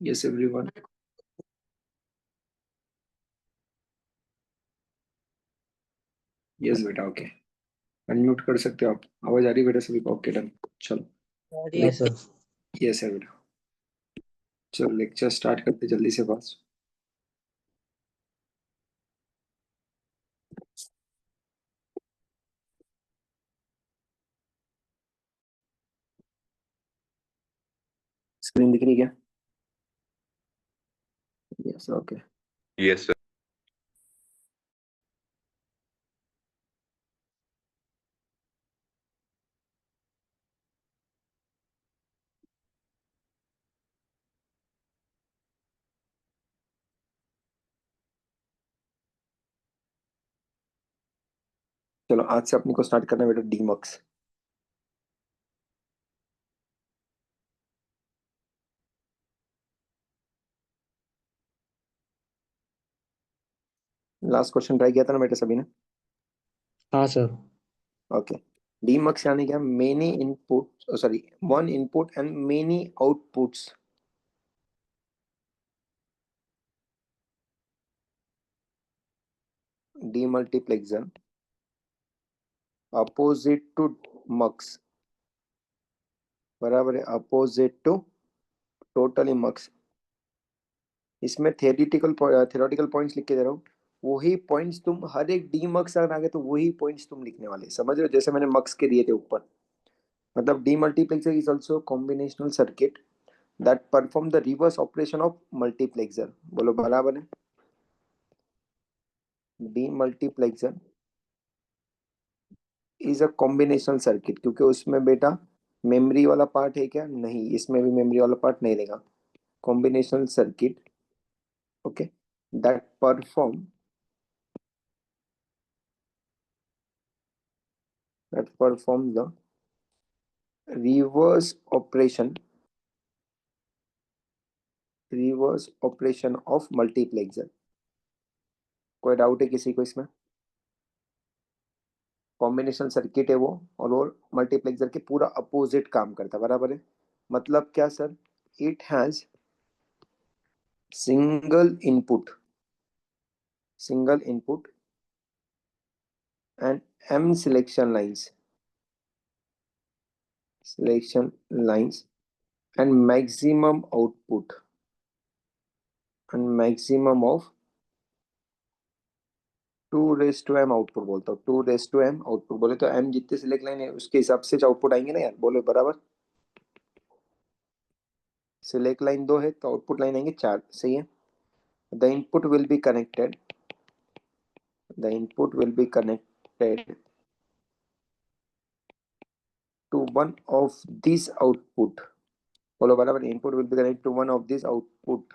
Yes, everyone. Yes बेटा, okay. Unmute कर सकते हो आप। आवाज आ रही है बेटा सभी को? Okay, done. चलो हाँ सर। यस है बेटा। चलो लेक्चर स्टार्ट करते जल्दी से पास। स्क्रीन दिख रही है क्या? Yes, okay. Yes sir. चलो आज से अपने को स्टार्ट करना है बेटा डीमक्स। लास्ट क्वेश्चन ट्राई किया था ना बेटा सभी ने? हाँ सर। ओके। डीमक्स यानी क्या? Many input, sorry, one input and many outputs. Demultiplexer opposite to mux, बराबर है अपोजिट टू टोटली मक्स। इसमें थेरोटिकल पॉइंट्स लिख के दे रहा हूँ। वही पॉइंट्स तुम हर एक डी मक्स अगर आ गए तो वही पॉइंट्स तुम लिखने वाले, समझ रहे हो? जैसे मैंने मक्स के दिए थे ऊपर। मतलब D multiplexer is also combinational circuit that perform the reverse operation of multiplexer. बोलो बराबर है। D multiplexer is a combinational circuit, क्योंकि उसमें बेटा मेमोरी वाला पार्ट है क्या? नहीं, इसमें भी मेमोरी वाला पार्ट नहीं रहेगा। Combinational circuit, okay, that perform the reverse operation of multiplexer. कोई डाउट है किसी को इसमें? कॉम्बिनेशन सर्किट है वो, और वो मल्टीप्लेक्सर के पूरा अपोजिट काम करता है, बराबर है। मतलब क्या sir? It has single input and M selection lines and maximum of 2 raise to M output. बोलता हूँ 2 रेस टू एम आउटपुट, बोले तो एम जितने सिलेक्ट लाइन है उसके हिसाब से आउटपुट आएंगे ना यार, बोले बराबर। सिलेक्ट लाइन 2 है तो आउटपुट लाइन आएंगे 4, सही है। The input will be connected to one of this output. बोलो बराबर, input will be connected to one of this output.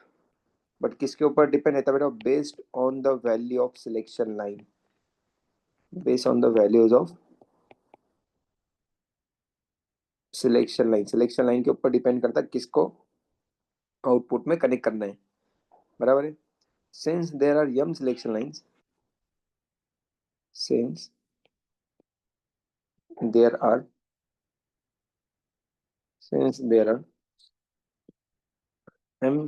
But किसके ऊपर डिपेंड रहता है बेटा? Based on the value of selection line, based on the values of selection line के ऊपर depend करता है किसको आउटपुट में कनेक्ट करना है, बराबर है। Since there are m selection lines, since there are since there are m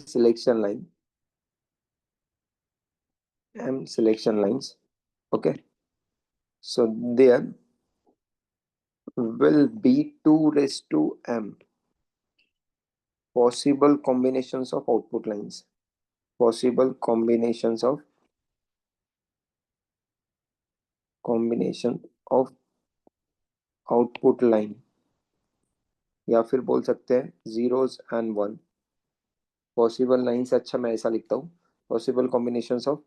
selection lines, okay, so there will be 2 raised to m possible combinations of output lines, possible combination of output line, या फिर बोल सकते हैं zeros and one possible line से अच्छा मैं ऐसा लिखता हूँ, possible combinations of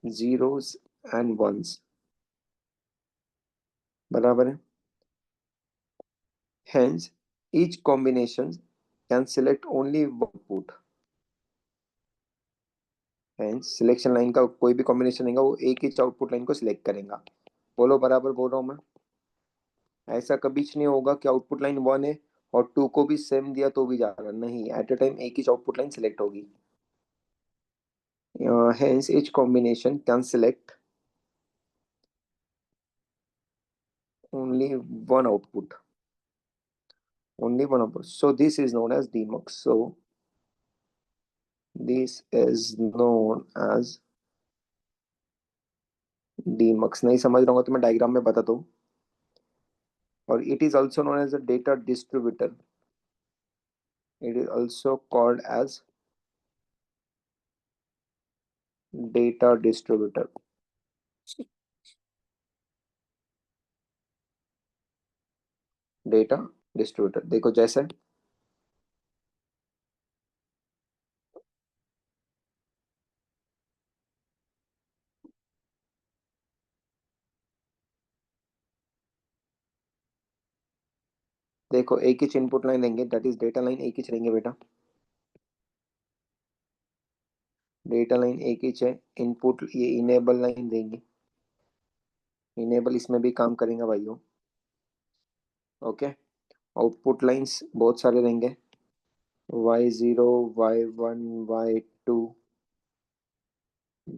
zeros and ones, बराबर है। Hence, each combination can select only one output. Hence, selection line का कोई भी कॉम्बिनेशन रहेगा वो एक ही आउटपुट लाइन को सिलेक्ट करेगा। बोलो बराबर बोल रहा हूँ मैं? ऐसा कभी नहीं होगा कि आउटपुट लाइन 1 है और 2 को भी सेम दिया तो भी जा रहा, नहीं, एट अ टाइम एक ही आउटपुट लाइन सिलेक्ट होगी। Hence, each combination can select only one output. So this is known as demux. So this is known as demux. नहीं समझ रहा हूँ तो मैं डायग्राम में बताता हूँ। और it is also known as a data distributor. It is also called as data distributor. Data distributor देखो जैसे, देखो एक ही इनपुट लाइन लेंगे, दैट इज डेटा लाइन एक ही रहेंगे बेटा। डेटा लाइन एक ही है। इनपुट ये इनेबल लाइन देंगे। इनेबल इसमें भी काम करेंगे भाइयों। ओके। आउटपुट लाइंस बहुत सारे रहेंगे, y0, y1, y2,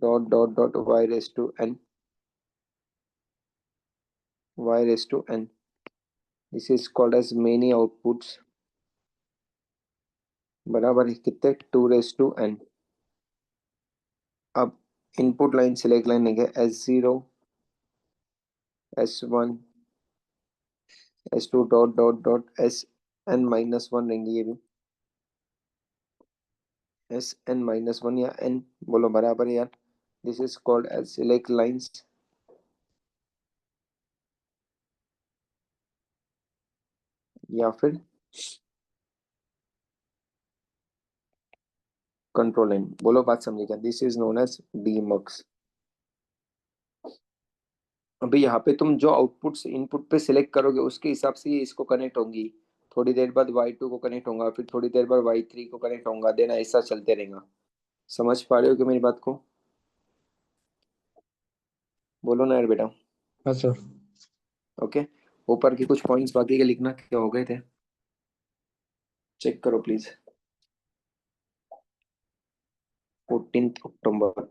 dot dot dot y raise to n, y raise to n। This is called as many outputs. बराबर है कितने, 2 रेस टू n। अब इनपुट लाइन सिलेक्ट लाइन लेंगे, s0, s1, s2 dot dot dot sn-1 रहेंगे ये भी। sn-1 या n बोलो बराबर है यार। This is called as select lines या फिर कंट्रोल लाइन। बोलो बात समझे क्या? This is known as demux. अभी यहाँ पे तुम जो आउटपुट्स इनपुट पे सिलेक्ट करोगे उसके हिसाब से ये इसको कनेक्ट होंगी। थोड़ी देर बाद y2 को कनेक्ट होगा, फिर थोड़ी देर बाद y3 को कनेक्ट होगा, देन ऐसा चलते रहेगा। समझ पा रहे हो कि मेरी बात को? बोलो ना यार बेटा। हाँ सर। ओके। ऊपर के कुछ पॉइंट्स बाकी के लिखना क्या हो गए थे, चेक करो प्लीज। 14 अक्टूबर।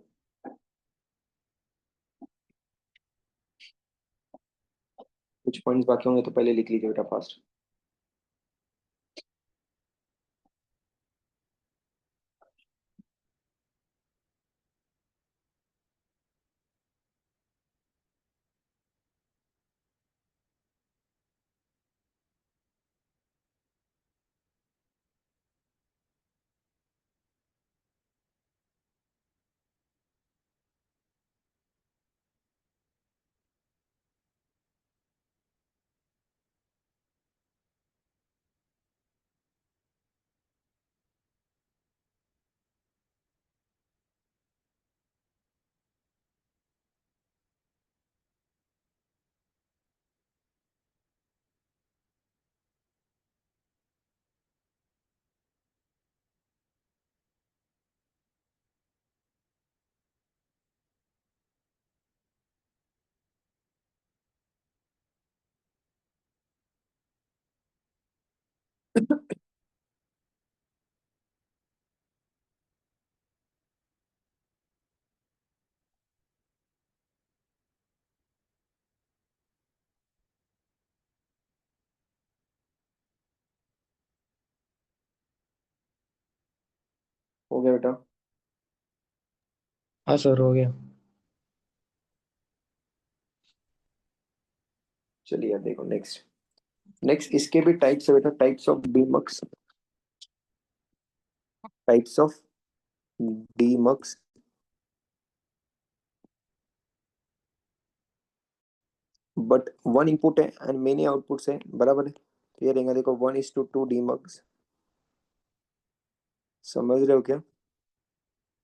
कुछ पॉइंट्स बाकी होंगे तो पहले लिख लीजिए बेटा फास्ट। हो गया बेटा? हाँ सर, हो गया। चलिए देखो नेक्स्ट। नेक्स्ट इसके भी टाइप्स है बेटा, types of demux. Types of demux. But one input है एंड मेनी आउटपुट्स है, बराबर है। तो ये रहेगा देखो 1:2 डीमक्स। समझ रहे हो क्या?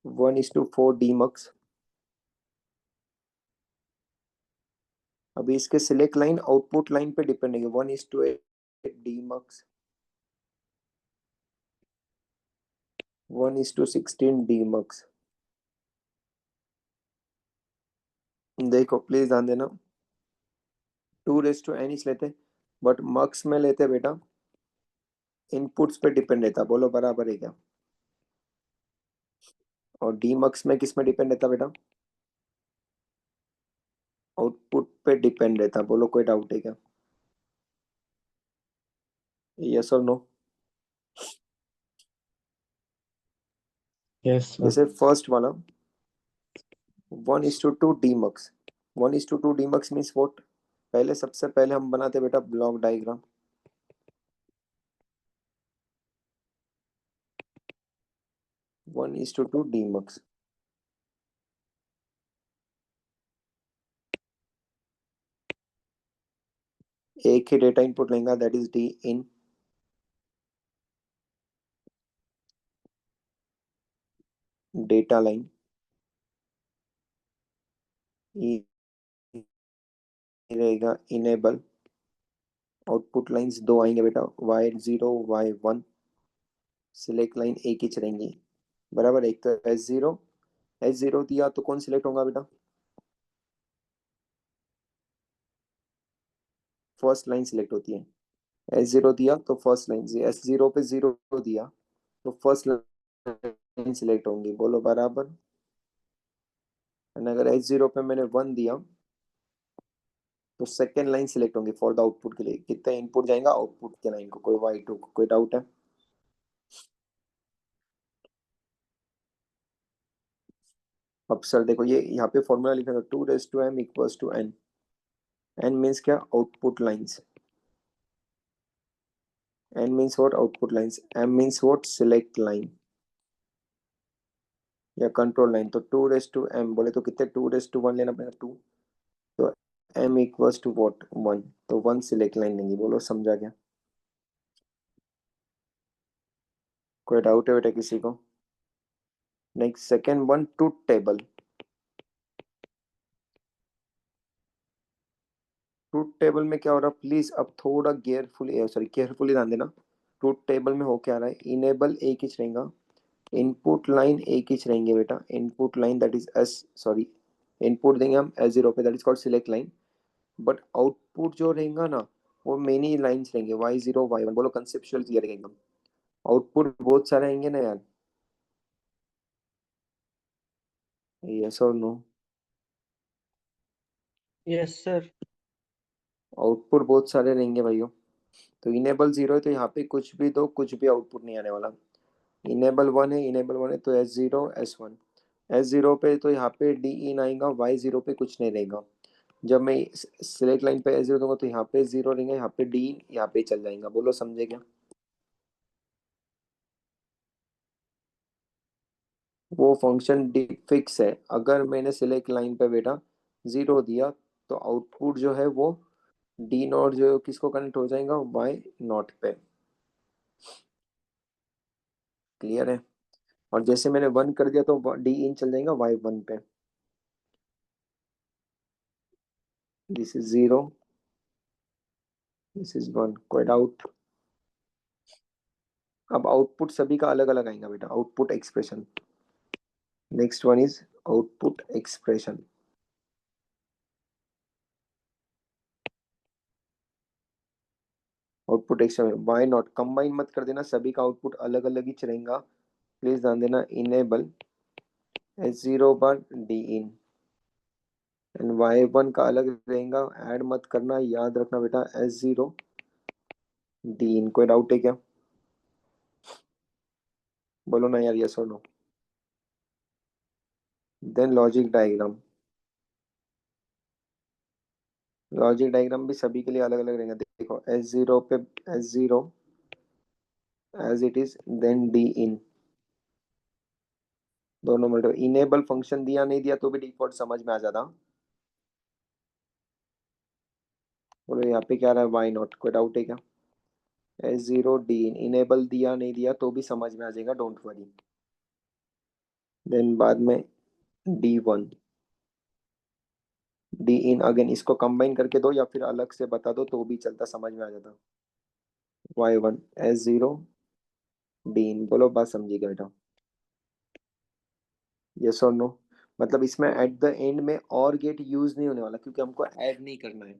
1:4 डीमक्स। अभी इसके सिलेक्ट लाइन आउटपुट लाइन पे डिपेंड है। 1:8 डीमक्स, 1:16 डीमक्स। देखो प्लीज ध्यान देना, 2:n इस लेते, बट मक्स में लेते बेटा इनपुट्स पे डिपेंड रहता। बोलो बराबर है क्या? और डीमक्स में किस में डिपेंड रहता बेटा? आउटपुट पे डिपेंड रहता। बोलो कोई डाउट है क्या? यस और नो? Yes sir. जैसे फर्स्ट वाला 1:2 डीमक्स, 1:2 डीमक्स मीन्स व्हाट? पहले सबसे पहले हम बनाते बेटा ब्लॉक डायग्राम। 1:2 डीमक्स, एक ही डेटा इनपुट लेंगे that is D in, data line E रहेगा इनेबल, आउटपुट लाइंस दो आएंगे बेटा y0 y1, सिलेक्ट लाइन एक ही चलेंगी बराबर। एक तो S0, S0 दिया तो कौन सिलेक्ट होगा बेटा? फर्स्ट लाइन सिलेक्ट होती है। S0 दिया तो फर्स्ट लाइन, S0 पे 0 दिया तो फर्स्ट लाइन सिलेक्ट होंगी, बोलो बराबर। एंड अगर S0 पे मैंने 1 दिया तो सेकेंड लाइन सिलेक्ट होंगी फॉर द आउटपुट के लिए, कितना इनपुट जाएगा आउटपुट के लाइन को, कोई y2 को कोई डाउट है? अब सर देखो ये यहाँ पे फॉर्मूला लिखा था 2m equals to n, n means क्या? Output lines, n means what? Output lines, m means what? Select line या कंट्रोल लाइन। तो 2m बोले तो कितने? 2:1 लेना पड़ेगा, 2। तो m इक्वल्स टू व्हाट? 1, तो 1 सिलेक्ट लाइन लेंगे, बोलो समझा क्या? कोई डाउट है बेटा किसी को? Next second one, truth table. Truth table में क्या हो रहा है प्लीज अब थोड़ा केयरफुली, सॉरी केयरफुली ध्यान देना। ट्रूथ टेबल में हो क्या रहा है? इनेबल एक ही रहेगा, इनपुट लाइन एक ही रहेंगे बेटा, input line that is S, sorry input देंगे हम S0 पे that is called select line, but output जो रहेगा ना वो मेनी लाइंस रहेंगे y0 y1, बोलो कंसेप्चुअल क्लियर है एकदम? आउटपुट बहुत सारे आएंगे ना यार, यस और नो? Yes sir. आउटपुट बहुत सारे रहेंगे भाइयों। तो इनेबल 0 है तो यहाँ पे कुछ भी दो कुछ भी आउटपुट नहीं आने वाला। इनेबल 1 है, इनेबल 1 है तो S0 S1, S0 पे तो यहाँ पे डी इन आएगा, Y0 पे कुछ नहीं रहेगा। जब मैं सिलेक्ट लाइन पे S0 दूंगा तो यहाँ पे 0 रहेंगे, यहाँ पे डी इन यहाँ पे चल जाएगा, बोलो समझे क्या? वो फंक्शन फिक्स है, अगर मैंने सिलेक्ट लाइन पे बेटा 0 दिया तो आउटपुट जो है वो डी नॉट जो किसको कनेक्ट हो जाएगा? Y0 पे। क्लियर है? और जैसे मैंने 1 कर दिया तो डी इन चल जाएगा Y1 पे। दिस इज 0, दिस इज 1, कोई डाउट? अब आउटपुट सभी का अलग अलग आएगा बेटा, output expression. Next one is output expression. Output expression Y0 combine मत कर देना, सभी का आउटपुट अलग अलग ही चलेगा, प्लीज ध्यान देना। Enable S0 bar D in and Y1 का अलग रहेगा, ऐड मत करना, याद रखना बेटा S0 डी इन। कोई डाउट है क्या? बोलो ना यार, यस और no? Then logic diagram, logic diagram भी सभी के लिए अलग अलग रहेगा। देखो S0 पे S0 as it is, then D in, दोनों मिनट। इनेबल फंक्शन दिया नहीं दिया तो भी डिफॉल्ट समझ में आ जाता। बोलो यहाँ पे क्या रहा है? Y0, कोई डाउट है क्या? S0 डी इन, इनेबल दिया नहीं दिया तो भी समझ में आ जाएगा, डोंट वरी। देन बाद में D1, डी इन अगेन, इसको कंबाइन करके दो या फिर अलग से बता दो तो भी चलता, समझ में आ जाता। Y1 S0 डी इन, बोलो बात समझिएगा बेटा, यस और नो? मतलब इसमें एट द एंड में और गेट यूज नहीं होने वाला क्योंकि हमको ऐड नहीं करना है,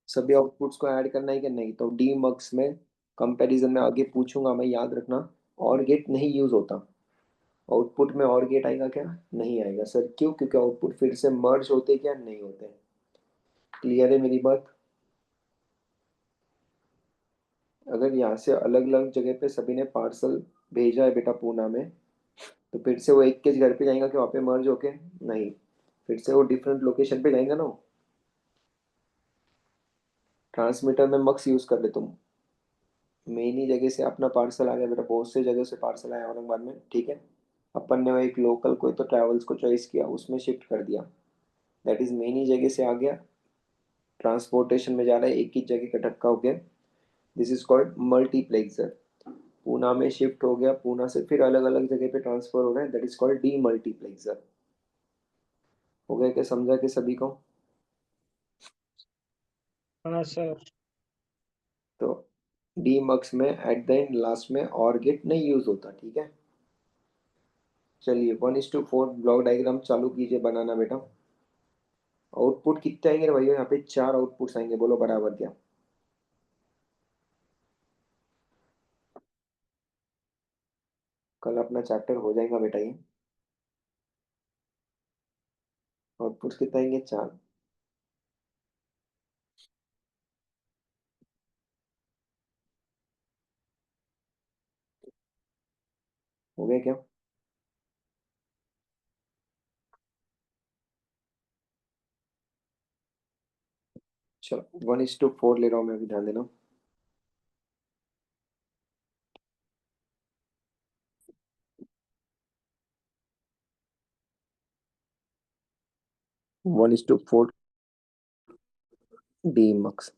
सभी आउटपुट्स को ऐड करना है कि नहीं। तो डी मक्स में कंपैरिजन में आगे पूछूंगा मैं, याद रखना और गेट नहीं यूज होता। आउटपुट में और गेट आएगा क्या? नहीं आएगा सर, क्यों? क्योंकि आउटपुट फिर से मर्ज होते क्या? नहीं होते। क्लियर है मेरी बात? अगर यहाँ से अलग अलग जगह पे सभी ने पार्सल भेजा है बेटा पूना में, तो फिर से वो एक के घर पे जाएगा कि वहाँ पे मर्ज होके? नहीं, फिर से वो डिफरेंट लोकेशन पे जाएगा ना। ट्रांसमीटर में मक्स यूज कर ले तुम। मेन ही जगह से अपना पार्सल आ गया बेटा, बहुत से जगह से पार्सल आया औरंगाबाद में, ठीक है। अपन ने वो एक लोकल कोई तो ट्रैवल्स को चॉइस किया, उसमें शिफ्ट कर दिया। दैट इज मेन ही जगह से आ गया, ट्रांसपोर्टेशन में जा रहा है, एक ही जगह का धक्का हो गया। This is called multiplexer. Poona में शिफ्ट हो गया, पूना से फिर अलग अलग जगह पे ट्रांसफर हो रहा है, that is called D multiplexer. हो गया क्या, समझा के सभी को? हाँ सर। तो डी मक्स में एट द एंड लास्ट में और गेट नहीं यूज होता, ठीक है। चलिए 1:4 ब्लॉक डायग्राम चालू कीजिए बनाना बेटा। आउटपुट कितने आएंगे रे भैया? यहाँ पे 4 आउटपुट्स आएंगे, बोलो बराबर क्या? कल अपना चैप्टर हो जाएगा बेटा ये। आउटपुट्स कितने आएंगे? 4। हो गए क्या? चलो 1:4 ले रहा हूँ मैं अभी, ध्यान देना। 1:4 demux.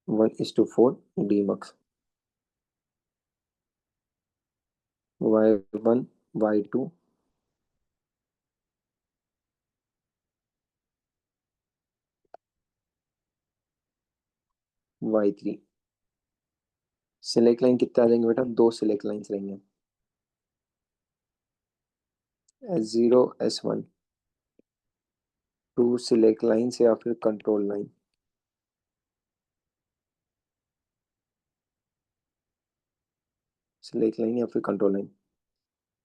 One is to four demux. Y1, Y2, Y3। Select line कितने आ जाएंगे बेटा? 2 सिलेक्ट लाइन्स रहेंगे, S0, S1। 2 सिलेक्ट लाइन्स या फिर कंट्रोल लाइन। सिलेक्ट लाइन या फिर कंट्रोल लाइन।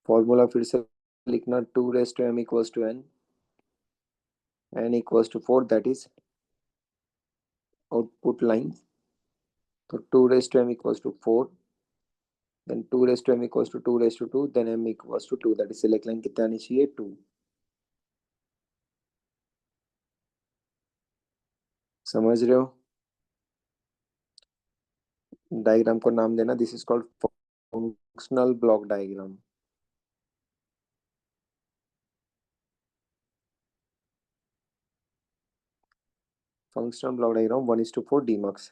फॉर्मूला फिर से लिखना, 2m = n = 4, that is output line. तो 2m = 4, then 2m = 2, then m = 2, that is select line कितने आनी चाहिए? 2। समझ रहे हो? डायग्राम को नाम देना, this is called functional block diagram. Functional block diagram 1:4 demux.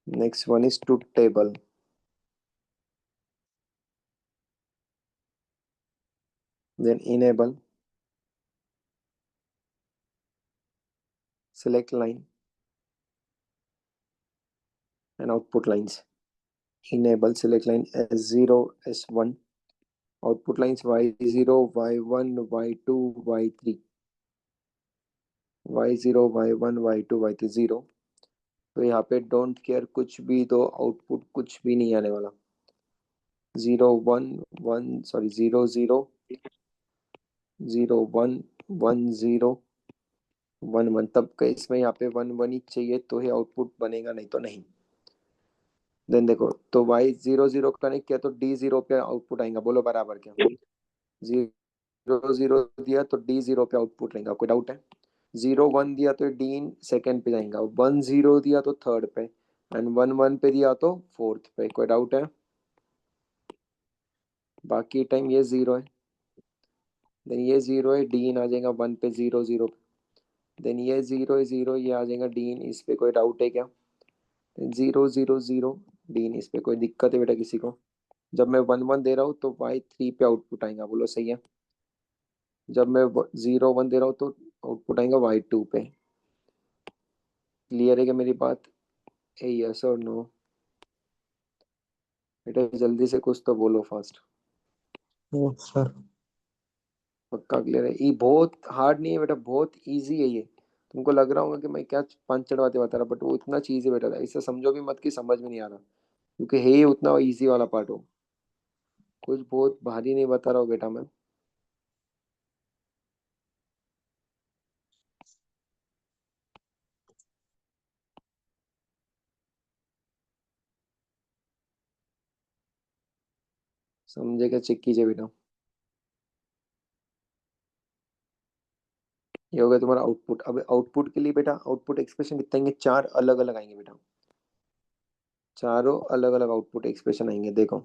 Next one is truth table. Then enable, select line and output lines. Enable select line S0, S1. Output lines Y0, Y1, Y2, Y3। Y0, Y1, Y2, Y3 0। तो यहाँ पे don't care कुछ भी दो, output कुछ भी नहीं आने वाला। 0 1 1 0 0 1 1 0 1 1, तब का इसमें यहाँ पे 1 1 ही चाहिए तो ही आउटपुट बनेगा, नहीं तो नहीं। देन देखो, तो Y0 0 कनेक्ट किया तो D0 पे आउटपुट आएगा, बोलो बराबर क्या? 0 0 दिया तो D0 पे आउटपुट रहेगा, कोई डाउट है? 0 1 दिया तो डी इन सेकेंड पे जाएगा, 1 0 दिया तो थर्ड पे, एंड 1 1 पे दिया तो फोर्थ पे, कोई डाउट है? बाकी टाइम ये 0 है, देन ये 0 है, डी इन आ जाएगा 1 पे, 0 0 पे। देन ये 0 है, 0 ये आ जाएगा डी इन, इस पे कोई डाउट है क्या? 0 0 0 डी इन, इस पे कोई दिक्कत है बेटा किसी को? जब मैं 1 1 दे रहा हूँ तो Y3 पे आउटपुट आएगा, बोलो सही है। जब मैं 0 1 दे रहा हूँ तो आउटपुट आएगा Y2 पे। क्लियर है क्या मेरी बात? ए यस और नो? बेटा जल्दी से कुछ तो बोलो, फास्ट। Yes sir. पक्का क्लियर है? ये बहुत हार्ड नहीं है बेटा, बहुत इजी है ये। तुमको लग रहा होगा कि मैं क्या पांच चढ़वाते बता रहा, बट वो इतना चीज है बेटा, इसे समझो भी मत कि समझ में नहीं आ रहा, क्योंकि है ही उतना इजी वाला पार्ट हो। कुछ बहुत भारी नहीं बता रहा हूँ बेटा मैं। समझे क्या? चेक कीजिए बेटा। ये हो गया तुम्हारा आउटपुट। अब आउटपुट के लिए बेटा आउटपुट एक्सप्रेशन कितने आएंगे? चार अलग अलग आएंगे बेटा, चारों अलग अलग आउटपुट एक्सप्रेशन आएंगे। देखो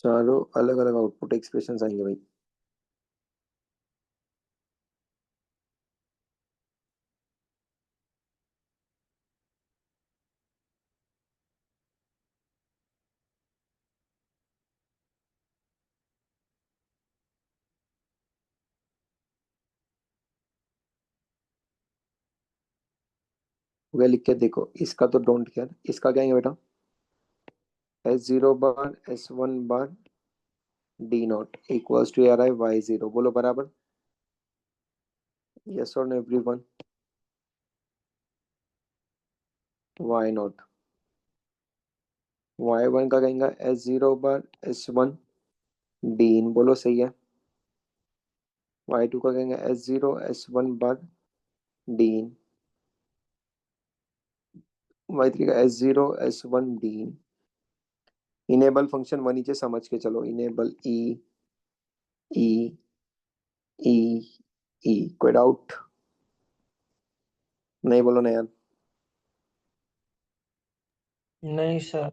चारों अलग अलग आउटपुट एक्सप्रेशन आएंगे भाई। हो गया? लिख के देखो। इसका तो डोंट केयर। इसका क्या है बेटा? S0 bar S1 bar D0 equals to आ रहा है Y0। बोलो बराबर। यस और नो एवरीवन? Y0। Y1 का कहेंगे S0 बार S1 D। बोलो सही है। Y2 का कहेंगे S0 S1 बार D। Y3 का S0 S1 D। Enable function one नीचे समझ के चलो। इनेबल ई ई ई। कोई डाउट? नहीं बोलो ना यार। नहीं सर।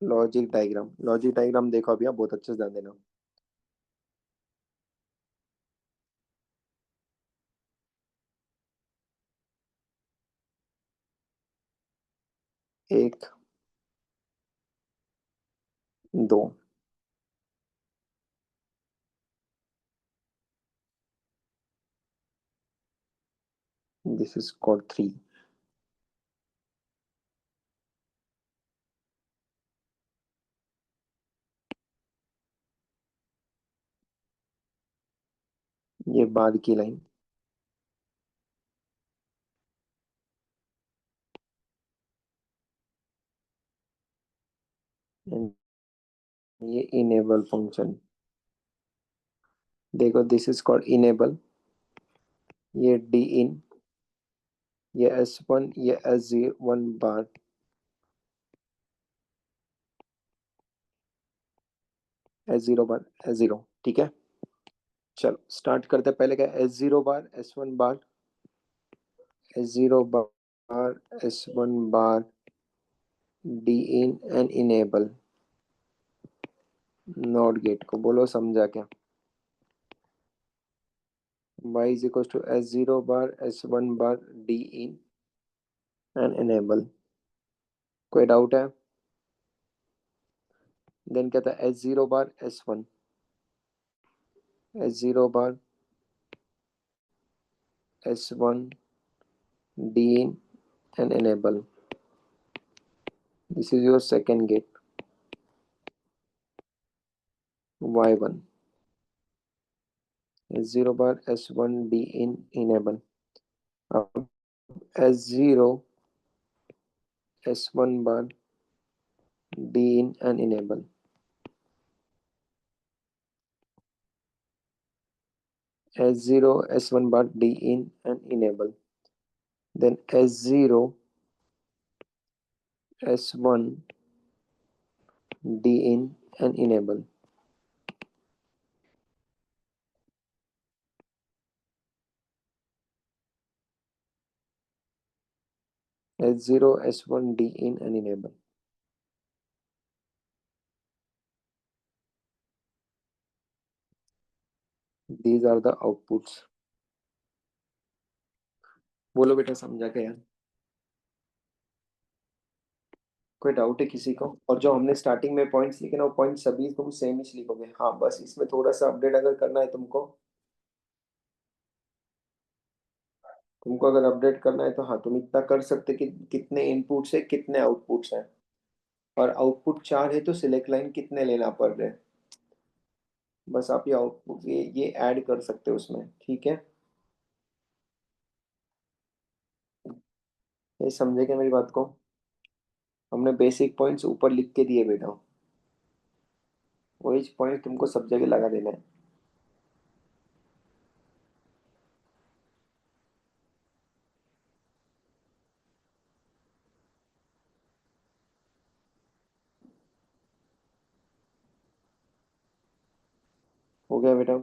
लॉजिक डायग्राम देखो अभी आप, बहुत अच्छे से ध्यान देना। एक, दो, दिस इज कॉल्ड थ्री। ये बाद की लाइन। ये इनेबल फंक्शन। देखो दिस इज कॉल्ड इनेबल। ये डी इन, ये S1, ये S01 बार, S0 बार S0। ठीक है, चलो स्टार्ट करते हैं। पहले क्या? S0 bar S1 bar, S0 bar S1 bar D in and enable not gate को। बोलो समझा क्या? y is equal to S0 bar S1 bar D in and enable. कोई डाउट है? देन क्या था? S0 bar S1 D in and enable. This is your second gate Y1। S0 bar S1 D in enable. अब S0 S1 bar D in and enable. S0 S1 bar D in and enable. Then S0 S1 D in and enable. S0 S1 D in and enable. These are the outputs. बोलो बेटा समझा क्या यार? कोई doubt है किसी को? और जो हमने स्टार्टिंग में पॉइंट्स लिखे ना, वो पॉइंट सभी तुम सेम ही लिखोगे। हाँ बस इसमें थोड़ा सा अपडेट अगर करना है तुमको, तुमको अगर अपडेट करना है तो हाँ तुम इतना कर सकते कि कितने इनपुट्स है कितने आउटपुट्स हैं। और आउटपुट चार है तो सिलेक्ट लाइन कितने लेना पड़ रहे हैं। बस आप ये आउटपुट ये ऐड कर सकते हो उसमें। ठीक है, ये समझे क्या मेरी बात को? हमने बेसिक पॉइंट्स ऊपर लिख के दिए बेटा, वही पॉइंट तुमको सब जगह लगा देना है। हो गया बेटा?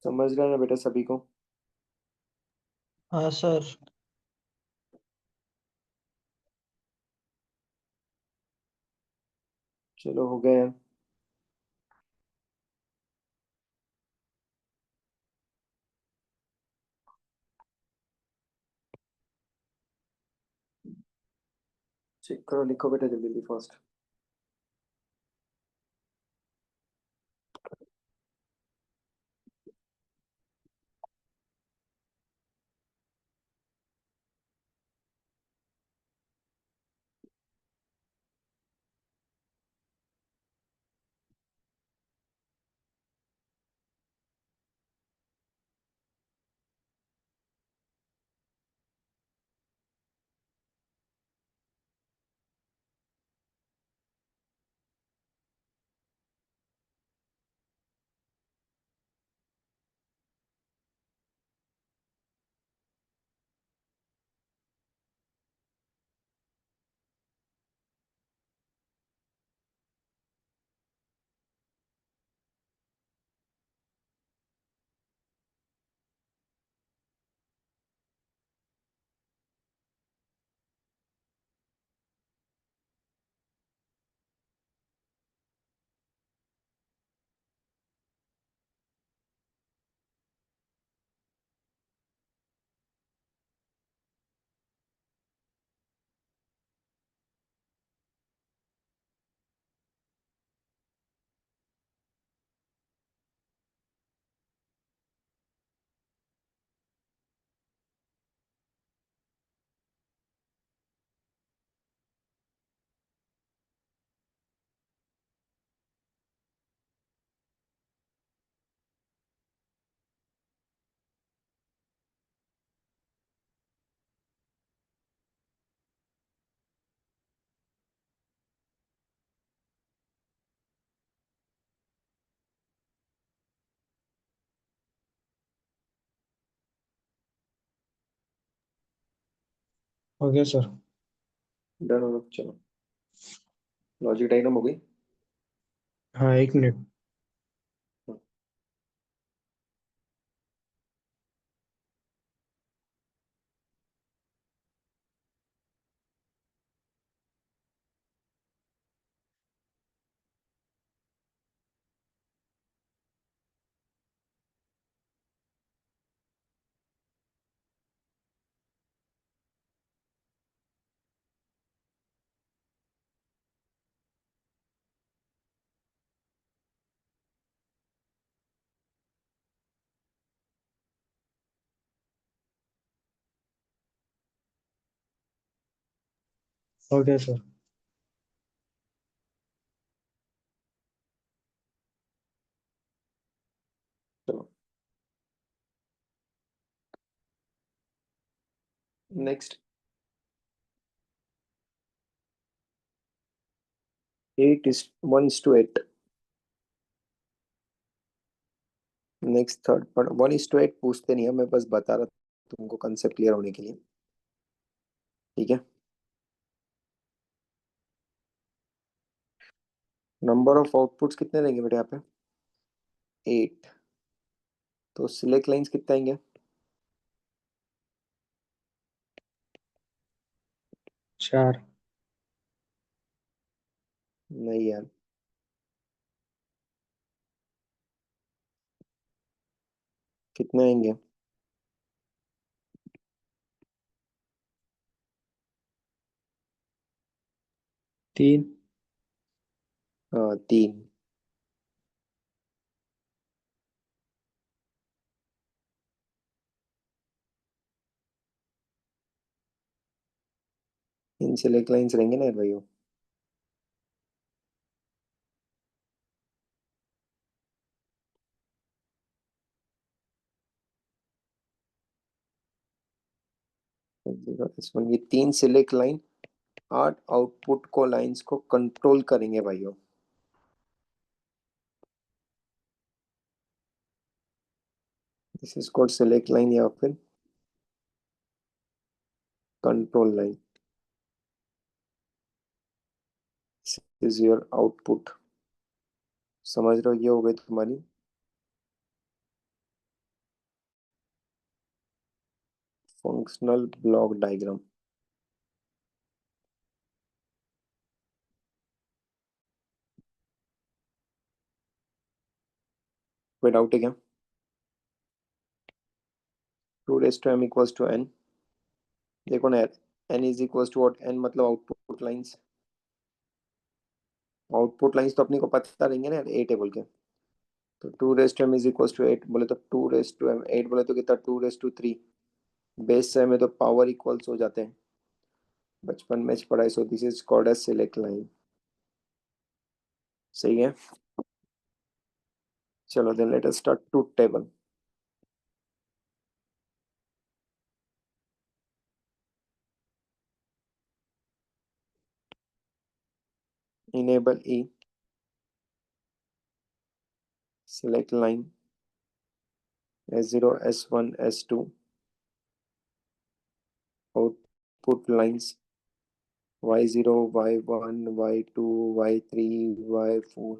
समझ रहे हैं ना बेटा सभी को? हाँ सर। चलो हो गया। चेक करो, लिखो बेटा जल्दी जल्दी फास्ट। हो गया सर। डन हो गया, चलो। लॉजिक डायग्राम हो गई। हाँ, 1 मिनट। हो गया सर। चलो नेक्स्ट। 1:8। नेक्स्ट थर्ड पर 1:8 पूछते नहीं है, मैं बस बता रहा था तुमको कंसेप्ट क्लियर होने के लिए। ठीक है। नंबर ऑफ आउटपुट्स कितने रहेंगे बेटा यहाँ पे? 8। तो सिलेक्ट लाइंस कितने आएंगे? 4। नहीं यार। कितने आएंगे? 3। हाँ 3। इन सिलेक्ट लाइंस रहेंगे ना यार भाई। ये 3 सिलेक्ट लाइन 8 आउटपुट को लाइंस को कंट्रोल करेंगे भाइयों। This is called select line या फिर control line is your output. समझ रहे हो, ये हो गई तुम्हारी फंक्शनल ब्लॉक डायग्राम। कोई डाउट है क्या? Two raise to M equals to N. देखो ना यार, N is equals to what, N मतलब आउटपुट लाइंस। आउटपुट लाइंस तो अपने को पता रहेंगे ना यार, ए टेबल के। तो two raise to M is equals to eight बोले तो two raise to M eight बोले तो कितना, two raise to three. Base से में तो पावर इक्वल्स हो जाते हैं, बचपन में पढ़ा है। So this is called as select line. सही है। चलो then let us start to table. Enable E, select line S0 S1 S2, output lines Y0 Y1 Y2 Y3 Y4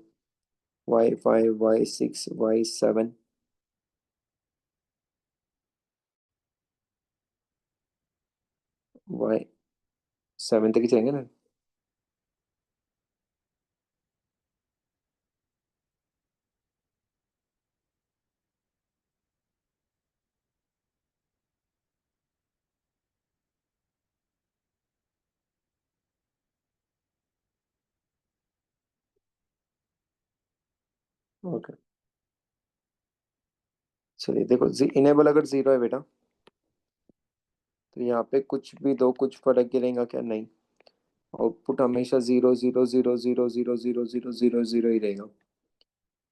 Y5 Y6 Y7 Y7 तक ही चलेंगे ना। Okay, चलिए देखो enable अगर zero है बेटा, तो यहाँ पे कुछ भी दो, कुछ फर्क गिरेगा क्या? नहीं। आउटपुट हमेशा zero zero zero zero zero zero zero zero zero ही रहेगा।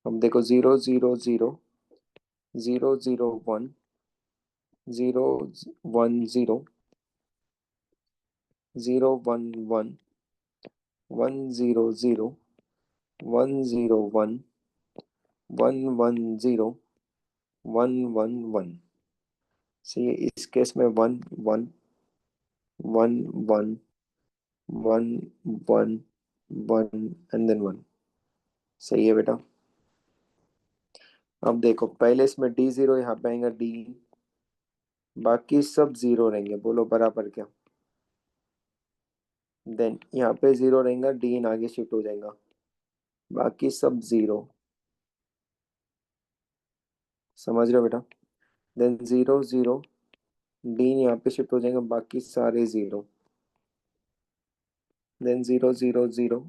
अब देखो zero zero zero zero zero one zero one zero zero one one one zero zero one zero one one one zero one one one. सही है। इस case में one one one one one one one and then one. सही है बेटा। अब देखो पहले इसमें डी जीरो, यहाँ पे आएगा डी, बाकी सब जीरो रहेंगे। बोलो बराबर क्या? देन यहाँ पे जीरो रहेगा, डी इन आगे शिफ्ट हो जाएगा, बाकी सब जीरो। समझ रहे हो बेटा? देन जीरो जीरो, डी यहाँ पे शिफ्ट हो जाएगा, बाकी सारे zero. Than zero zero zero,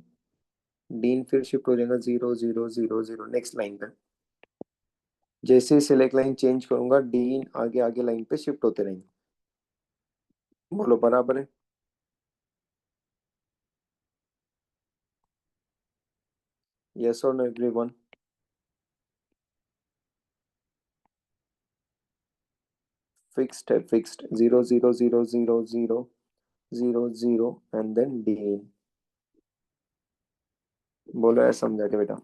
dean फिर शिफ्ट हो जाएगा zero zero zero zero next line पे। जैसे ही सिलेक्ट लाइन चेंज करूंगा, डीन आगे आगे लाइन पे शिफ्ट होते रहेंगे। बोलो बराबर है? यस और नो एवरीवन? फिक्स्ड है, fixed. Zero zero zero zero zero zero zero and then डीन। बोलो यार, समझा के बेटा?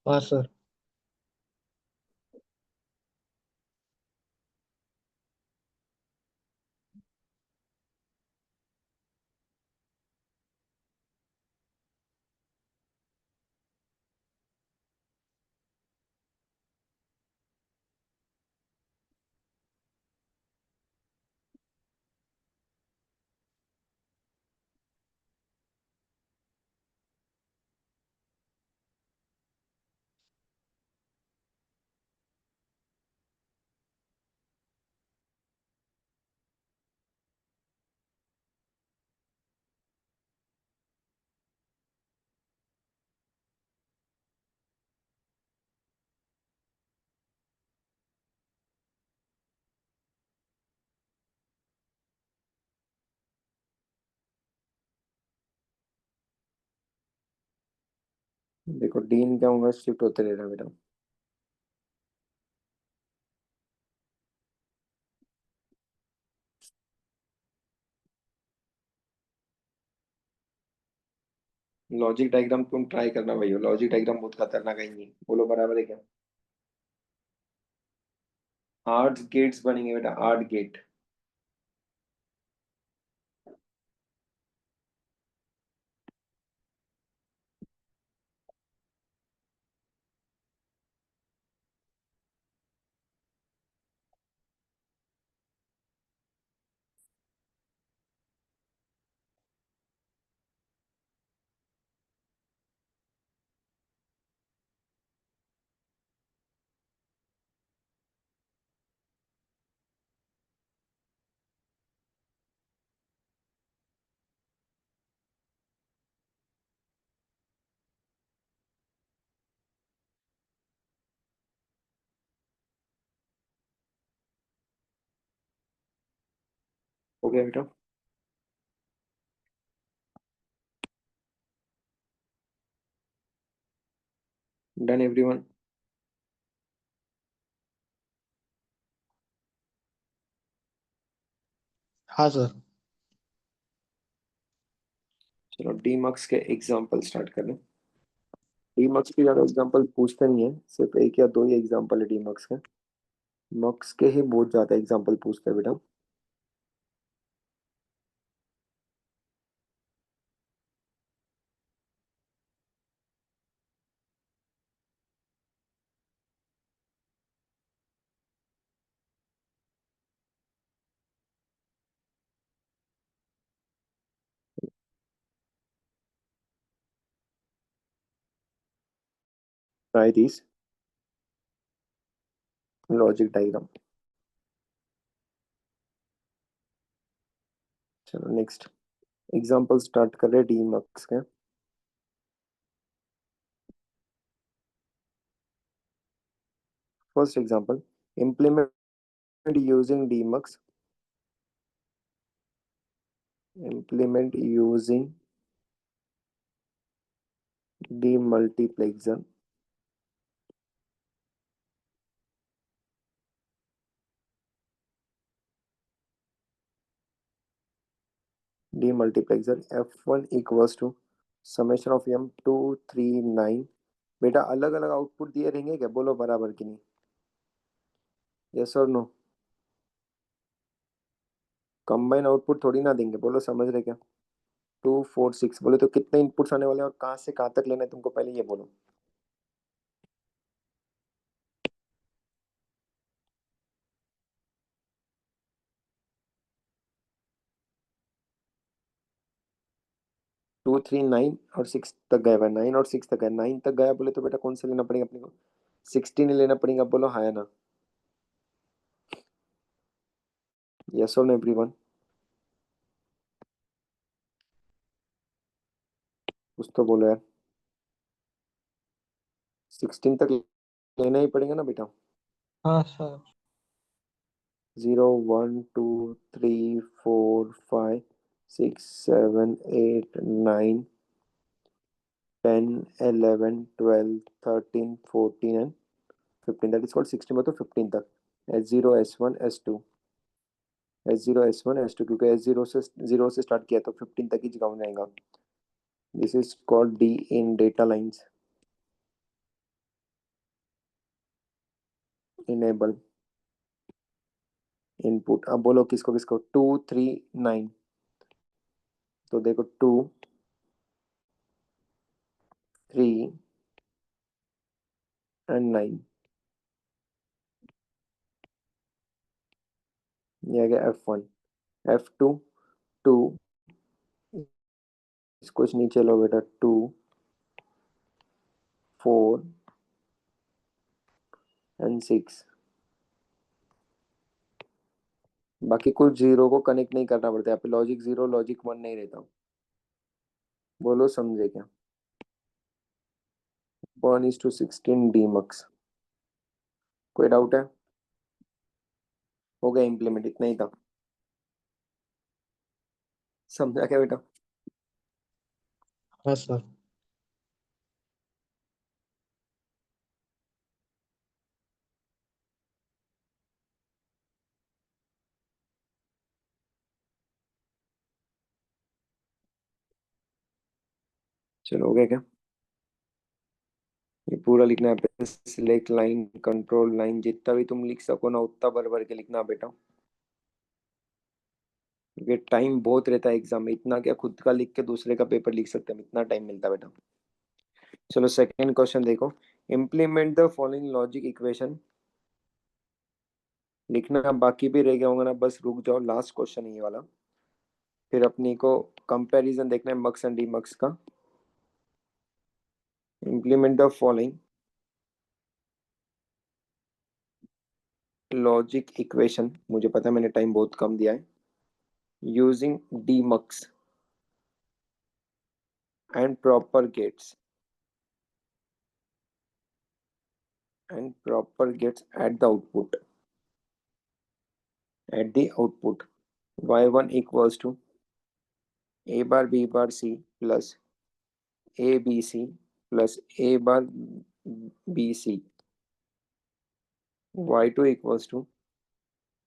हाँ सर। देखो डीन क्या होगा, शिफ्ट होते रहेगा बेटा। लॉजिक डायग्राम तुम ट्राई करना भैया, लॉजिक डायग्राम बहुत खतरनाक है। नहीं बोलो बराबर है क्या? आठ गेट्स बनेंगे बेटा, 8 गेट। हो गया बेटा? Done everyone? हाँ सर। चलो डीमक्स के एग्जांपल स्टार्ट करें। डीमक्स के ज्यादा एग्जांपल पूछते नहीं है, सिर्फ एक या दो ही एग्जांपल है डीमक्स के। मक्स के ही बहुत ज्यादा एग्जांपल पूछते हैं बेटा। Try this logic diagram. चलो नेक्स्ट एग्जांपल स्टार्ट कर रहे हैं डीमक्स के। First example, implement using dmux, implement using demultiplexer, demultiplexer f1 equals to summation of m 239। बेटा अलग अलग आउटपुट दिए रहेंगे क्या? बोलो बराबर की नहीं, यस और नो? कंबाइन आउटपुट थोड़ी ना देंगे, बोलो समझ रहे क्या? 2 4 6 बोले तो कितने इनपुट्स आने वाले हैं और कहाँ से कहाँ तक लेना है तुमको, पहले ये बोलो। 2 3 9 और 6 तक गया हुआ, 9 और 6 तक गया, 9 तक गया बोले तो बेटा कौन सा लेना पड़ेगा अपने को? 16 ही लेना पड़ेगा, बोलो हाँ या ना? यस और नो एवरीवन? कुछ तो बोलो यार। 16 तक लेना ही पड़ेगा ना बेटा। हाँ sir. 0 1 2 3 4 5 6 7 8 9 10 11 12 13 14 and 15, that is called 16, मतलब 15 तक। S0 S1 S2, S0 S1 S2, क्योंकि S0 से 0 से स्टार्ट किया तो 15 तक ही काउंट जाएगा। This is called D in data lines. Enable input. अब बोलो किसको किसको? 2 3 9, तो देखो 2 3 एंड 9, ये आ गया F1। F2 2, इसको नीचे लो बेटा, 2 4 एंड 6। बाकी कुछ जीरो को कनेक्ट नहीं करना पड़ता, यहाँ पे लॉजिक 0 लॉजिक 1 नहीं रहता। बोलो समझे क्या? 1:16 डीमक्स। कोई डाउट है? हो गया इम्प्लीमेंट, इतना ही था। समझा क्या बेटा? हाँ सर। चलो हो गया क्या? ये पूरा लिखना है, सिलेक्ट लाइन, कंट्रोल लाइन, जितना भी तुम लिख सको ना उतना भर भर के लिखना बेटा, क्योंकि टाइम बहुत रहता है एग्जाम में। इतना क्या खुद का लिख के दूसरे का पेपर लिख सकते हैं, इतना टाइम मिलता है बेटा। चलो सेकंड क्वेश्चन देखो, implement the following logic equation. लिखना बाकी भी रह गया होगा ना, बस रुक जाओ, लास्ट क्वेश्चन है ये वाला। फिर अपनी को कंपैरिजन देखना है मक्स एंड डी मक्स का। Implement the following logic equation, मुझे पता है मैंने टाइम बहुत कम दिया है, using D mux and proper gates at the output, at the output, y1 equals to a bar b bar c plus a b c plus a bar b c, y2 equals to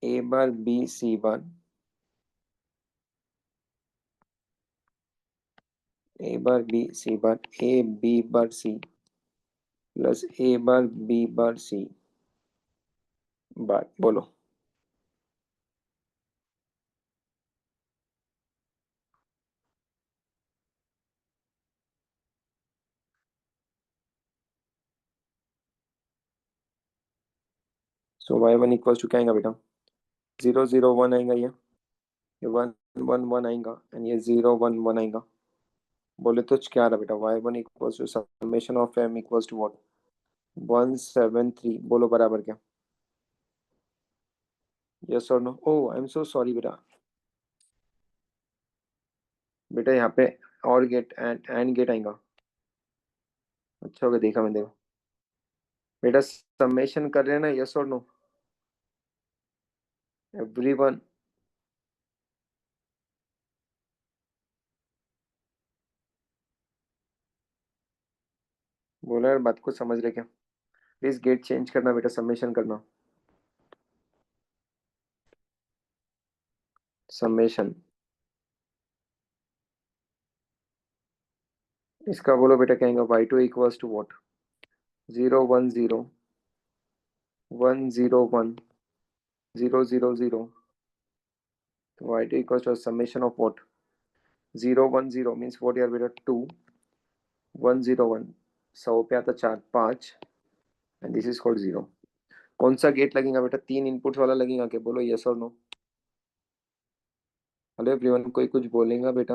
a bar b c bar, a bar b c bar, a b bar c plus a bar b bar c bar। बोलो। सो y1 equals to क्या आएगा बेटा, 0 0 1 आएगा, ये 1 1 1 आएगा, and ये 0 1 1 आएगा। बोले तो क्या आ रहा बेटा, y1 equals to summation of m equals to what, 173। बोलो बराबर क्या, यस और no. Oh I am so sorry बेटा, बेटा यहाँ पे और गेट एंड गेट आएगा। अच्छा हो गया, देखा मैंने, देखा बेटा समेशन कर रहे हैं ना, यस और नो एवरीवन। बोला यार, बात को समझ रहे क्या, प्लीज गेट चेंज करना बेटा, समेशन करना, समेशन। इसका बोलो बेटा क्या आएगा, y2 इक्वल्स टू व्हाट, 0 1 0 1 0 1 0 0 0, तो y2 equals to summation of what, 0 1 0 means what यार बेटा, 2 1 0 1, 100 पे आता 4 5, एंड दिस इज कॉल्ड 0। कौन सा गेट लगेगा बेटा, 3 इनपुट्स वाला लगेगा क्या, बोलो यस और नो। हेलो एवरीवन, कोई कुछ बोलेगा बेटा।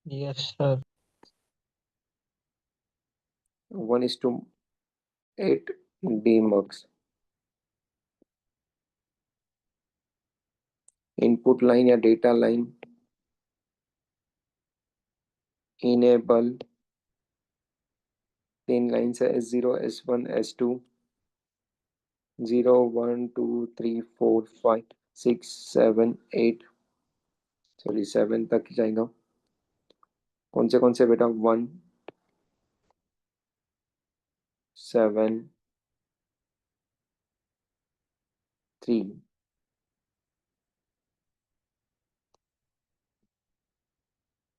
Yes sir. 1:8 D mux, input line या डेटा लाइन, इनेबल 3 लाइन है, S0 S1 S2, 0 1 2 3 4 5 6 7 8, सॉरी 7 तक जाएगा। कौन से बेटा, 1 7 3,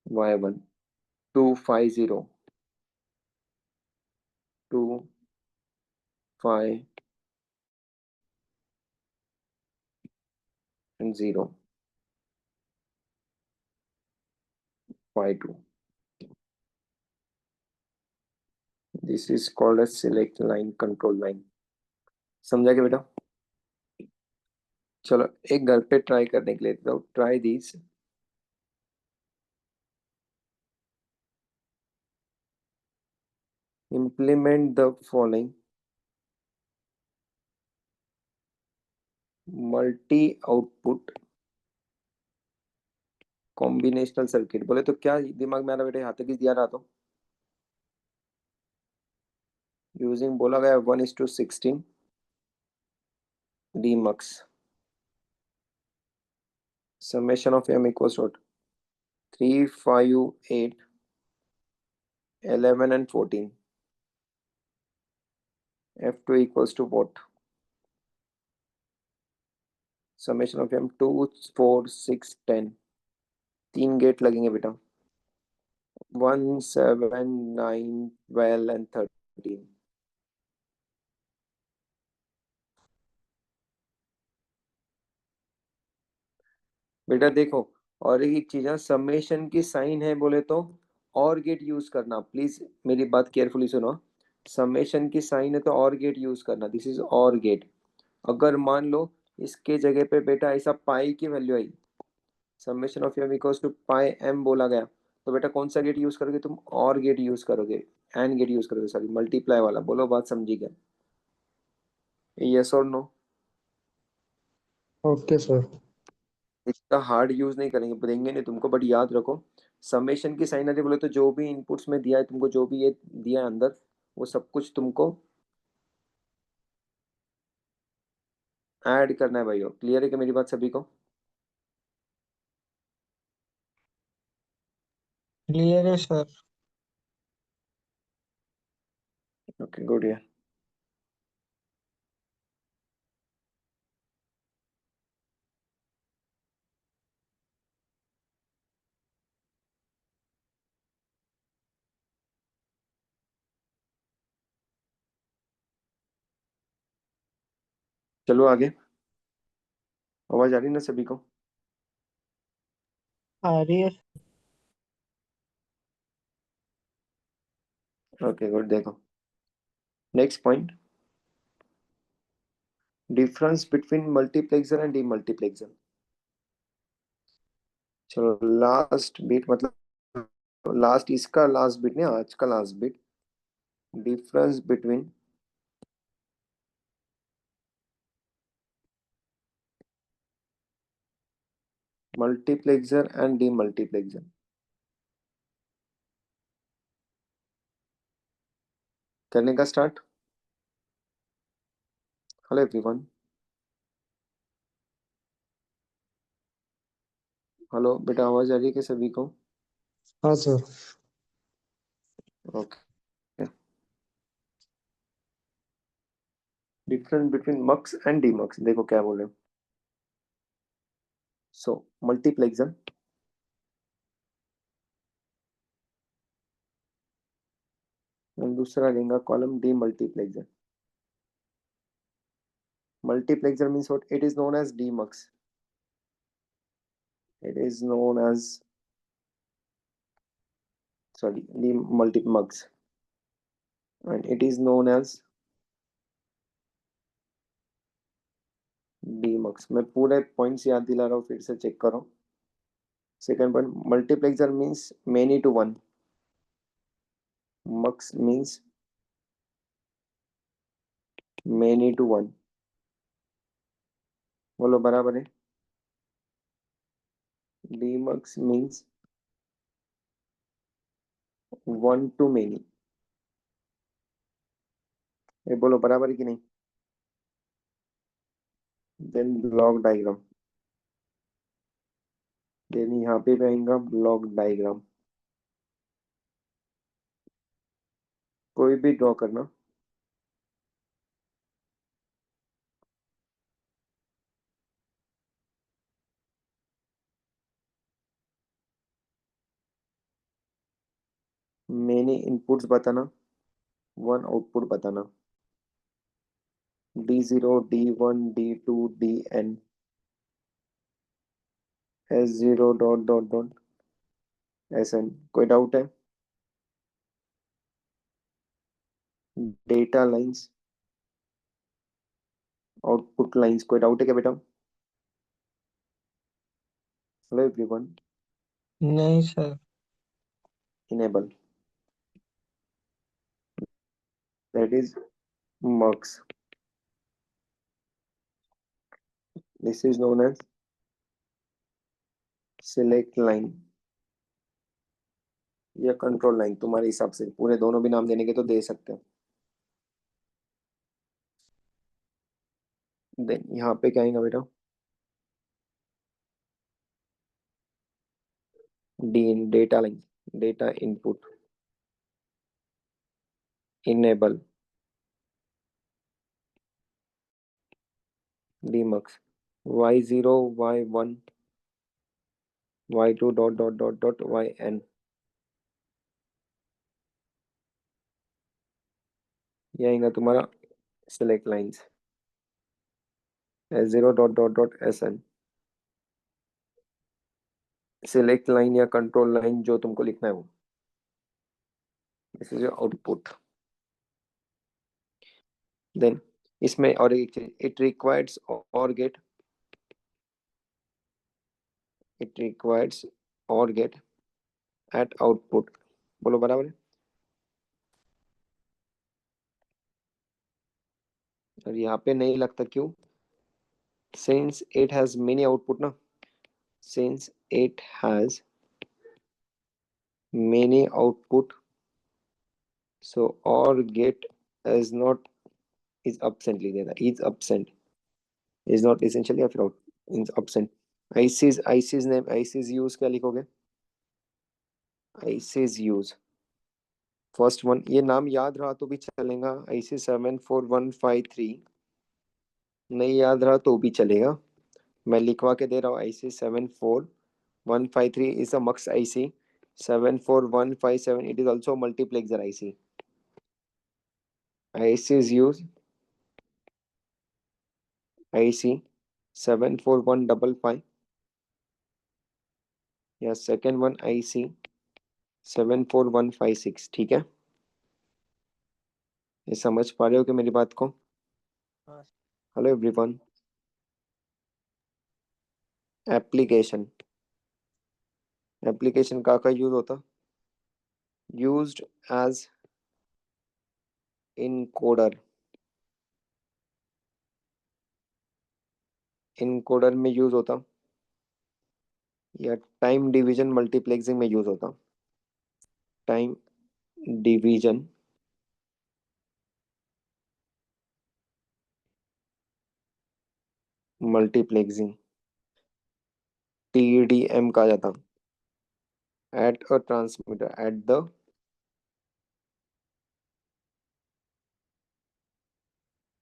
y1 2 5 0 2 5 0 y2। This is called as select line, control line. समझा क्या बेटा। चलो एक घर पे ट्राई करने के लिए देता हूँ, try this, implement the following multi output combinational circuit. बोले तो क्या दिमाग में आ रहा बेटा, यहाँ तक ही दिया रहा तो यूजिंग बोला गया 1:16 D मक्स, summation of m equals to 3 5 8 11 and 14, f2 equals to what, summation of m 2 4 6 10। 3 gate लगेंगे बेटा, 1, 7, 9, 12 and 13। बेटा देखो, और एक चीज है, समेशन की साइन है बोले तो और गेट यूज करना, प्लीज मेरी बात केयरफुली सुनो। समेशन की साइन है तो और गेट यूज करना, दिस इज और गेट। अगर मान लो इसके जगह पे बेटा ऐसा पाई की वैल्यू आई, summation of M equals to pi M बोला गया, तो बेटा कौन सा गेट यूज करोगे तुम? और गेट यूज करोगे, एंड गेट यूज करोगे, सॉरी मल्टीप्लाई वाला। बोलो बात समझी क्या? यस और नो? Okay sir. इतना हार्ड यूज नहीं करेंगे, देंगे नहीं तुमको, बट याद रखो समेशन की साइन आती बोले तो जो भी इनपुट्स में दिया है तुमको, जो भी ये दिया है अंदर, वो सब कुछ तुमको ऐड करना है भाइयों। क्लियर है कि मेरी बात सभी को? क्लियर है सर। ओके गुड यार। चलो आगे। आवाज आ रही ना सभी को? आ रही है। Okay good. देखो next point, difference between multiplexer and demultiplexer. चलो लास्ट बीट, मतलब लास्ट, इसका लास्ट बीट नहीं, आज का last bit. Difference between multiplexer and demultiplexer. करने का स्टार्ट। Hello everyone. हेलो बेटा, आवाज आ रही है कि सभी को? हाँ sir. Okay. Difference between mux and demux, देखो क्या बोले। सो मल्टीप्लेक्सर और दूसरा लेंगे column demultiplexer. Multiplexer means what? It is known as demux. It is known as, sorry, demultimux, and it is known as demux। मैं पूरे points याद दिला रहा हूँ, फिर से चेक करो। Second point, multiplexer means many to one, mux means many to one. बोलो बराबर है? demux means one to many. ये बोलो बराबर है कि नहीं? देन ब्लॉक डायग्राम, देन यहाँ पे आएगा ब्लॉक डायग्राम। कोई भी ड्रॉ करना। मैंने इनपुट्स बताना, वन आउटपुट बताना। D0, D1, D2, Dn, S0 dot dot dot Sn। कोई डाउट है? डेटा लाइंस, आउटपुट लाइंस, कोई डाउट है क्या बेटा? Hello everyone. नहीं सर। Enable, that is mux। This is known as select line या कंट्रोल लाइन, तुम्हारे हिसाब से पूरे दोनों भी नाम देने के तो दे सकते हो। देन यहाँ पे क्या आएगा बेटा? D, data line, data input, enable, demux, y0, y1, y2 dot dot dot dot yn। ये आएगा तुम्हारा select lines S0 dot dot dot SN, select line या कंट्रोल लाइन जो तुमको लिखना है वो। This is your output. Then इसमें और एक चीज, it requires or gate at output. बोलो बराबर है। और यहाँ पे नहीं लगता क्यों? Since it has many output ना, since it has many output, so or gate is not, is absent लिख देना, is absent, is not essentially या फिर out, is absent। ICs name, ICs use क्या लिखोगे? आईसीज यूज फर्स्ट वन, ये नाम याद रहा तो भी चलेगा, IC 74153। नहीं याद रहा तो भी चलेगा, मैं लिखवा के दे रहा हूँ। IC 74153 is a MUX IC, 74157 it is also multiplexer IC। IC is used, IC 74155 या सेकेंड वन IC 74156। ठीक है, ये समझ पा रहे हो कि मेरी बात को? हाँ हेलो एवरीवन। एप्लीकेशन, एप्लीकेशन का यूज होता, यूज्ड एज इनकोडर, इनकोडर में यूज होता, या टाइम डिवीजन मल्टीप्लेक्सिंग में यूज होता। टाइम डिवीजन मल्टीप्लेक्सिंग, TDM कहा जाता। At a transmitter,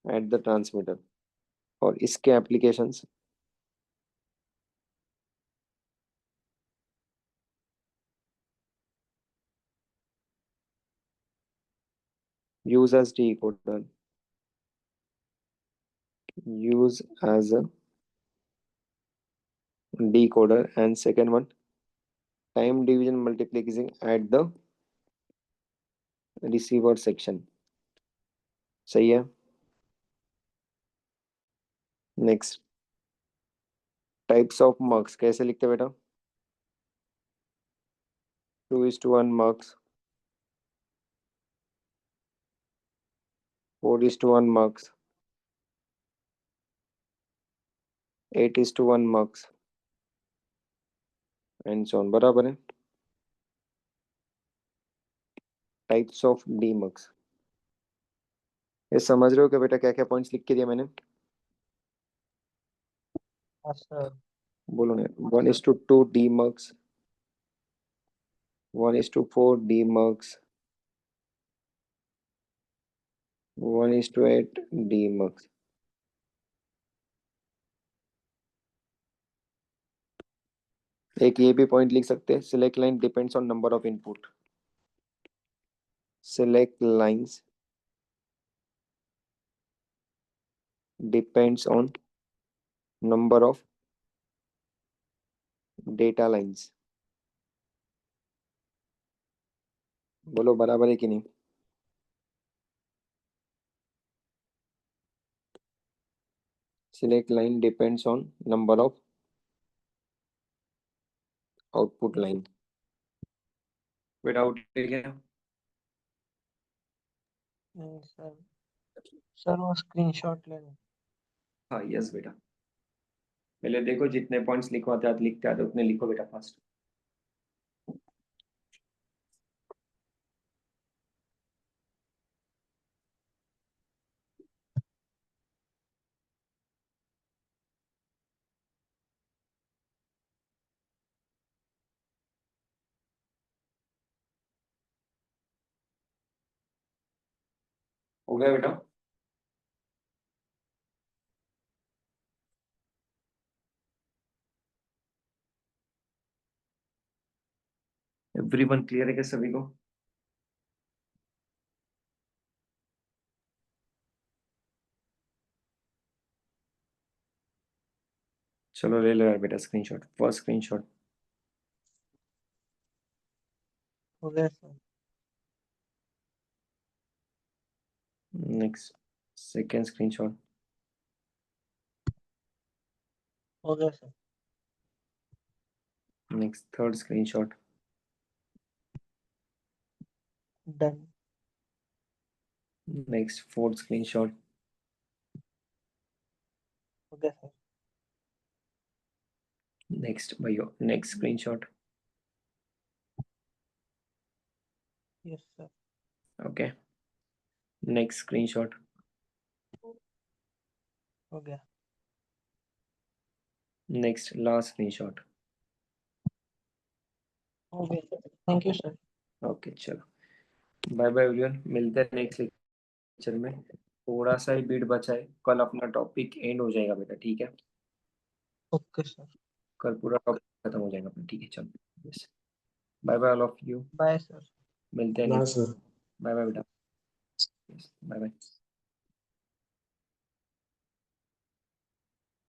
at the transmitter. और इसके applications, use as decoder, use as a decoder, and second one time division multiplexing at the receiver section। सही है। Next, types of marks कैसे लिखते हैं बेटा? 2:1 marks, 4:1 marks, 8:1 marks and so on. बराबर है। टाइप्स ऑफ डी मार्क्स, ये समझ रहे हो कि बेटा क्या क्या पॉइंट्स लिख के दिया मैंने? हाँ सर। बोलो ना। 1:2 D marks, 1:4 D marks, 1:8 D marks. एक ये भी पॉइंट लिख सकते हैं, select line depends on number of input. Select lines depends on number of data lines. बोलो बराबर है कि नहीं? Select line depends on number of output line. Without क्या? नहीं सर, सर वो स्क्रीनशॉट लेना। हाँ यस बेटा, पहले देखो जितने पॉइंट्स लिखवाते आते लिखते आते उतने लिखो बेटा फास्ट। हो गया बेटा? एवरीवन क्लियर है क्या सभी को? चलो ले लो यार बेटा स्क्रीनशॉट, फर्स्ट स्क्रीनशॉट। हो गया सर। Next second screenshot. हो गया sir. Next third screenshot. Done. Next fourth screenshot. हो गया सर। नेक्स्ट भैया next screenshot. Yes sir. Okay next screenshot. हो गया। Next last screenshot. हो गया sir, thank you sir. Okay चलो बाय बाय एवरीवन, मिलते हैं नेक्स्ट लेक्चर में। थोड़ा सा ही बीट बचा है, कल अपना टॉपिक एंड हो जाएगा बेटा, ठीक है? Okay sir. कल पूरा टॉपिक खत्म हो जाएगा अपना, ठीक है? चलो yes, bye bye all of you, bye sir. मिलते हैं ना नेक्स्ट। सर। बाय बाय बेटा, यस बाय बाय।